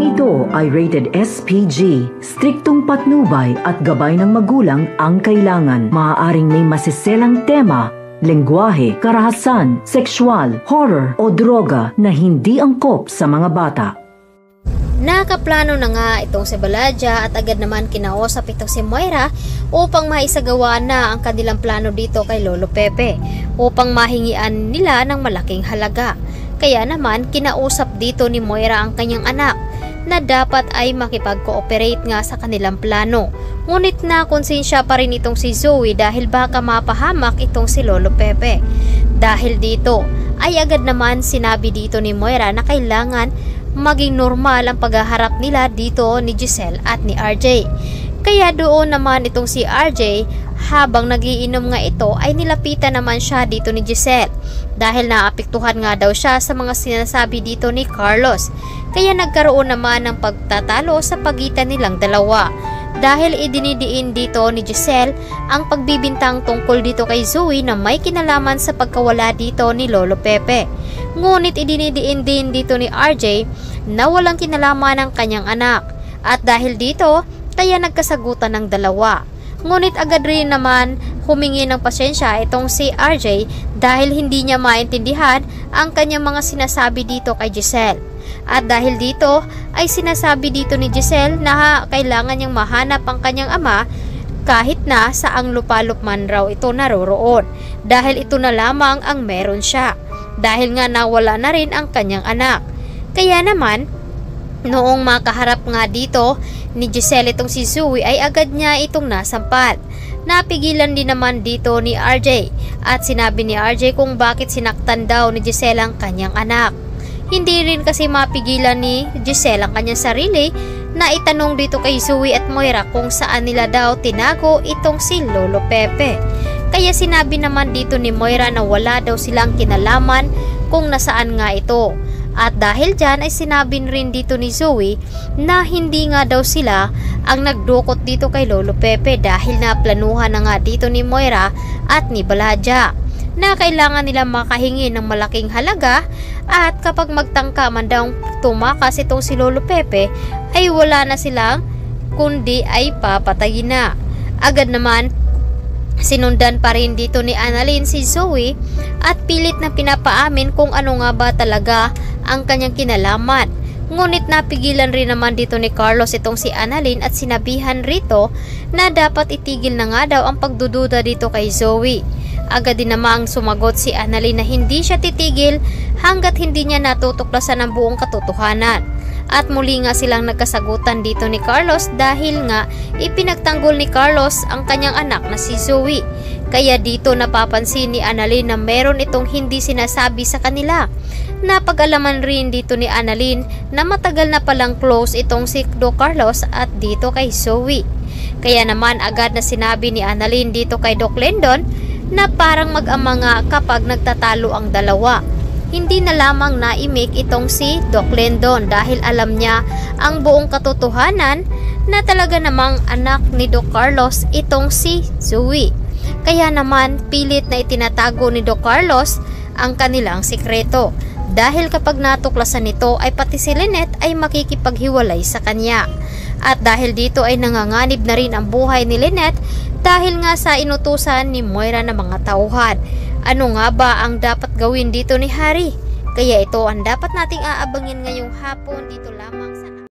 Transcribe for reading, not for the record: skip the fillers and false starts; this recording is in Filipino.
ito ay rated SPG. Striktong patnubay at gabay ng magulang ang kailangan. Maaaring may masiselang tema, lengguwahe, karahasan, sexual, horror o droga na hindi angkop sa mga bata. Nakaplano na nga itong si Baladja at agad naman kinausap itong si Moira upang maisagawa na ang kanilang plano dito kay Lolo Pepe upang mahingian nila ng malaking halaga. Kaya naman kinausap dito ni Moira ang kanyang anak na dapat ay makipag-cooperate nga sa kanilang plano. Ngunit nakonsensya pa rin itong si Zoe dahil baka mapahamak itong si Lolo Pepe. Dahil dito ay agad naman sinabi dito ni Moira na kailangan maging normal ang paghaharap nila dito ni Giselle at ni RJ. Kaya doon naman itong si RJ, habang nagiinom nga ito ay nilapitan naman siya dito ni Giselle dahil naapektuhan nga daw siya sa mga sinasabi dito ni Carlos. Kaya nagkaroon naman ng pagtatalo sa pagitan nilang dalawa dahil idinidiin dito ni Giselle ang pagbibintang tungkol dito kay Zoe na may kinalaman sa pagkawala dito ni Lolo Pepe. Ngunit idinidiin din dito ni RJ na walang kinalaman ng kanyang anak at dahil dito kaya nagkasagutan ng dalawa. Ngunit agad rin naman humingi ng pasensya itong si RJ dahil hindi niya maintindihan ang kanyang mga sinasabi dito kay Giselle. At dahil dito ay sinasabi dito ni Giselle na kailangan niyang mahanap ang kanyang ama kahit na saang lupalup man raw ito naroroon dahil ito na lamang ang meron siya dahil nga nawala na rin ang kanyang anak. Kaya naman noong makaharap nga dito ni Giselle itong si Zoe ay agad niya itong nasampal. Napigilan din naman dito ni RJ at sinabi ni RJ kung bakit sinaktan daw ni Giselle ang kanyang anak. Hindi rin kasi mapigilan ni Giselle ang kanyang sarili na itanong dito kay Zoe at Moira kung saan nila daw tinago itong si Lolo Pepe. Kaya sinabi naman dito ni Moira na wala daw silang kinalaman kung nasaan nga ito. At dahil dyan ay sinabi rin dito ni Zoe na hindi nga daw sila ang nagdukot dito kay Lolo Pepe dahil naplanuhan na nga dito ni Moira at ni Baladja na kailangan nila makahingi ng malaking halaga at kapag magtangka man daw tumakas itong si Lolo Pepe ay wala na silang kundi ay papatayin na. Agad naman sinundan pa rin dito ni Annalyn si Zoe at pilit na pinapaamin kung ano nga ba talaga ang kanyang kinalaman. Ngunit napigilan rin naman dito ni Carlos itong si Annalyn at sinabihan rito na dapat itigil na nga daw ang pagdududa dito kay Zoe. Agad din namang sumagot si Annalyn na hindi siya titigil hanggat hindi niya natutuklasan ang buong katotohanan. At muli nga silang nagkasagutan dito ni Carlos dahil nga ipinagtanggol ni Carlos ang kanyang anak na si Zoe. Kaya dito napapansin ni Annalyn na meron itong hindi sinasabi sa kanila. Napag-alaman rin dito ni Annalyn na matagal na palang close itong si Do Carlos at dito kay Zoe. Kaya naman agad na sinabi ni Annalyn dito kay Doc Lendon na parang mag-ama nga kapag nagtatalo ang dalawa. Hindi na lamang na-imik itong si Doc Lendon dahil alam niya ang buong katotohanan na talaga namang anak ni Doc Carlos itong si Zoe. Kaya naman pilit na itinatago ni Doc Carlos ang kanilang sikreto dahil kapag natuklasan nito ay pati si Lynette ay makikipaghiwalay sa kanya. At dahil dito ay nanganganib na rin ang buhay ni Lynette dahil nga sa inutusan ni Moira na mga tauhan. Ano nga ba ang dapat gawin dito ni Harry? Kaya ito ang dapat nating aabangin ngayong hapon dito lamang sa